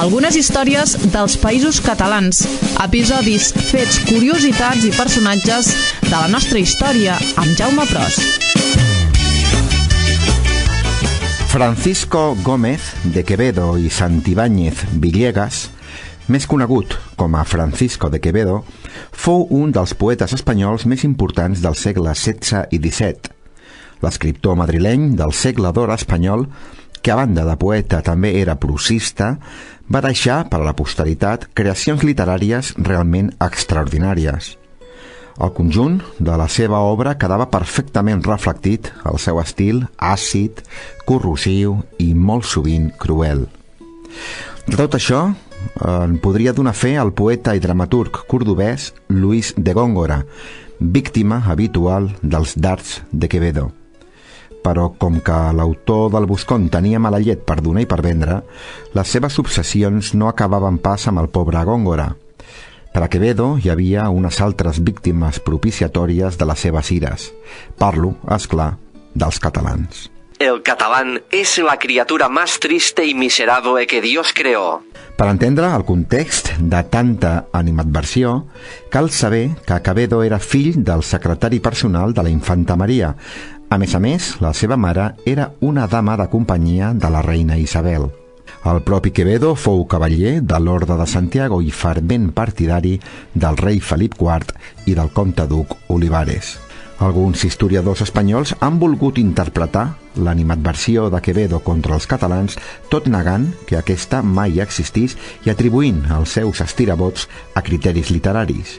algunes històries dels països catalans, episodis, fets, curiositats i personatges de la nostra història amb Jaume Pros. Francisco Gómez de Quevedo i Santibáñez Villegas, més conegut com a Francisco de Quevedo, fou un dels poetes espanyols més importants del segle XVI i XVII. L'escriptor madrileny del segle d'or espanyol, que a banda de poeta també era prosista, va deixar per a la posteritat creacions literàries realment extraordinàries. El conjunt de la seva obra quedava perfectament reflectit al seu estil àcid, corrosiu i molt sovint cruel. De tot això en podria donar fe el poeta i dramaturg cordobès Luis de Góngora, víctima habitual dels dards de Quevedo. Però com que l'autor del Buscón tenia mala llet per donar i per vendre, les seves obsessions no acabaven pas amb el pobre Góngora. Per a Quevedo hi havia unes altres víctimes propiciatòries de les seves ires. Parlo, és clar, dels catalans. El catalán es la criatura más triste y miserable que Dios creó. Per entendre el context de tanta animadversió, cal saber que Quevedo era fill del secretari personal de la infanta Maria. A més, la seva mare era una dama de companyia de la reina Isabel. El propi Quevedo fou cavaller de l'Orde de Santiago i fervent partidari del rei Felip IV i del comte duc Olivares. Alguns historiadors espanyols han volgut interpretar l'animadversió de Quevedo contra els catalans, tot negant que aquesta mai existís i atribuint els seus estirabots a criteris literaris.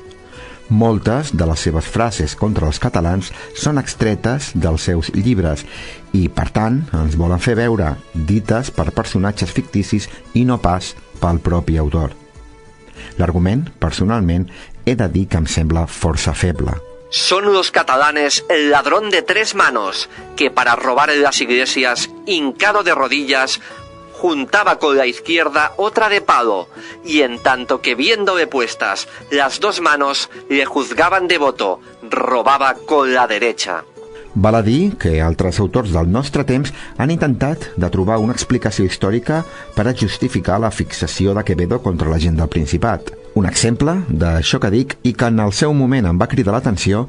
Moltes de les seves frases contra els catalans són extretes dels seus llibres i, per tant, ens volen fer veure dites per personatges ficticis i no pas pel propi autor. L'argument, personalment, he de dir que em sembla força feble. Son los catalanes el ladrón de 3 manos, que para robar en las iglesias, hincado de rodillas, juntaba con la izquierda otra de palo, y en tanto que viéndole puestas las 2 manos, le juzgaban devoto, robaba con la derecha. Val a dir que altres autors del nostre temps han intentat de trobar una explicació històrica per a justificar la fixació de Quevedo contra la gent del Principat. Un exemple d'això que dic i que en el seu moment em va cridar l'atenció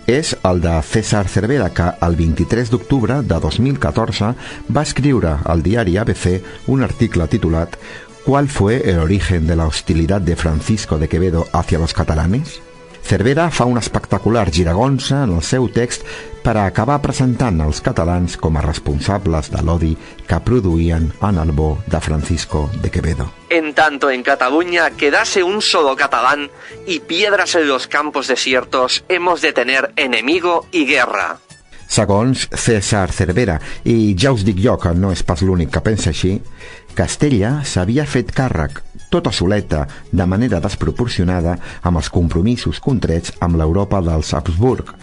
és el de César Cervera, que el 23 d'octubre de 2014 va escriure al diari ABC un article titulat ¿Cuál fue el origen de la hostilidad de Francisco de Quevedo hacia los catalanes? Cervera fa una espectacular giragonsa en el seu text per a acabar presentant els catalans com a responsables de l'odi que produïen en el bo de Francisco de Quevedo. En tanto en Cataluña quedase un solo catalán y piedras en los campos desiertos, hemos de tener enemigo y guerra. Segons César Cervera, i ja us dic jo que no és pas l'únic que pensa així, Castella s'havia fet càrrec tota soleta, de manera desproporcionada, amb els compromisos contrets amb l'Europa dels Habsburg,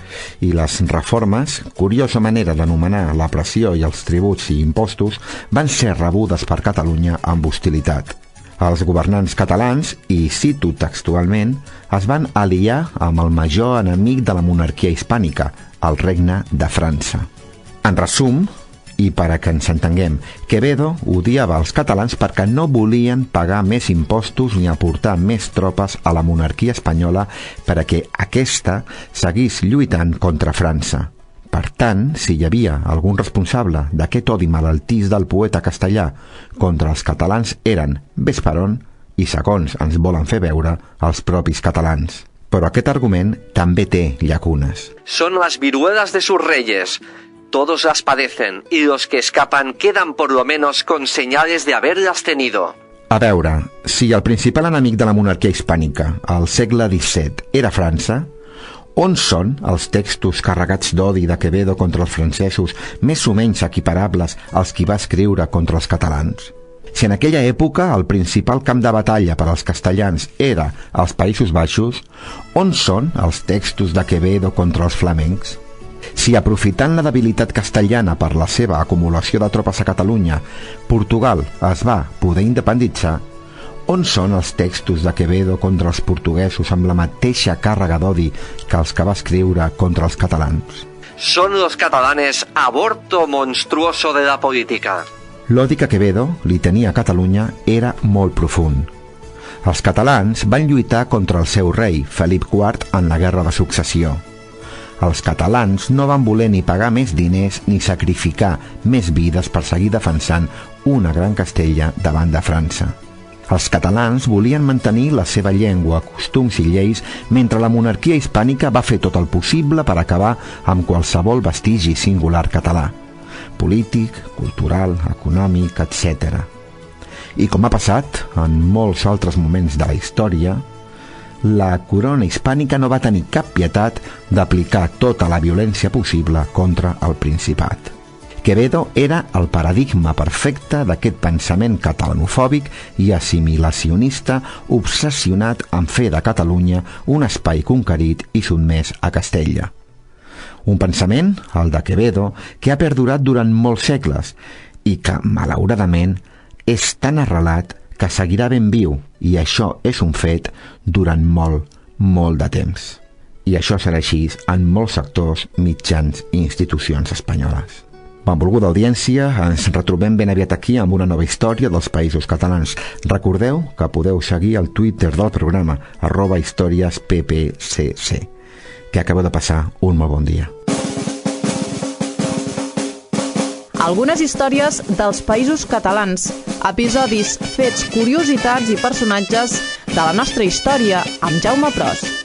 i les reformes, curiosa manera d'anomenar la pressió i els tributs i impostos, van ser rebudes per Catalunya amb hostilitat. Els governants catalans, i cito textualment, es van aliar amb el major enemic de la monarquia hispànica, el regne de França. En resum, i per a que ens entenguem, Quevedo odiava els catalans perquè no volien pagar més impostos ni aportar més tropes a la monarquia espanyola per a que aquesta seguís lluitant contra França. Per tant, si hi havia algun responsable d'aquest odi malaltís del poeta castellà contra els catalans eren Vesperón i, segons ens volen fer veure, els propis catalans. Però aquest argument també té llacunes. Son las viruelas de sus reyes. Todos las padecen y los que escapan quedan por lo menos con señales de haberlas tenido. A veure, si el principal enemic de la monarquia hispànica al segle XVII era França, on són els textos carregats d'odi de Quevedo contra els francesos més o menys equiparables als qui va escriure contra els catalans? Si en aquella època el principal camp de batalla per als castellans era als Països Baixos, on són els textos de Quevedo contra els flamencs? Si aprofitant la debilitat castellana per la seva acumulació de tropes a Catalunya, Portugal es va poder independitzar, on són els textos de Quevedo contra els portuguesos amb la mateixa càrrega d'odi que els que va escriure contra els catalans? Son los catalanes aborto monstruoso de la política. L'odi que Quevedo li tenia a Catalunya era molt profund. Els catalans van lluitar contra el seu rei, Felip IV, en la Guerra de Successió. Els catalans no van voler ni pagar més diners ni sacrificar més vides per seguir defensant una gran Castella davant de França. Els catalans volien mantenir la seva llengua, costums i lleis, mentre la monarquia hispànica va fer tot el possible per acabar amb qualsevol vestigi singular català, polític, cultural, econòmic, etc. I com ha passat en molts altres moments de la història, la corona hispànica no va tenir cap pietat d'aplicar tota la violència possible contra el Principat. Quevedo era el paradigma perfecte d'aquest pensament catalanofòbic i assimilacionista obsessionat en fer de Catalunya un espai conquerit i sotmès a Castella. Un pensament, el de Quevedo, que ha perdurat durant molts segles i que, malauradament, és tan arrelat que seguirà ben viu, i això és un fet, durant molt, molt de temps. I això serà així en molts sectors, mitjans i institucions espanyoles. Benvolguda audiència, ens retrobem ben aviat aquí amb una nova història dels Països Catalans. Recordeu que podeu seguir el Twitter del programa @historiasppcc. Que acabeu de passar un molt bon dia. Algunes històries dels Països Catalans, episodis, fets, curiositats i personatges de la nostra història amb Jaume Pros.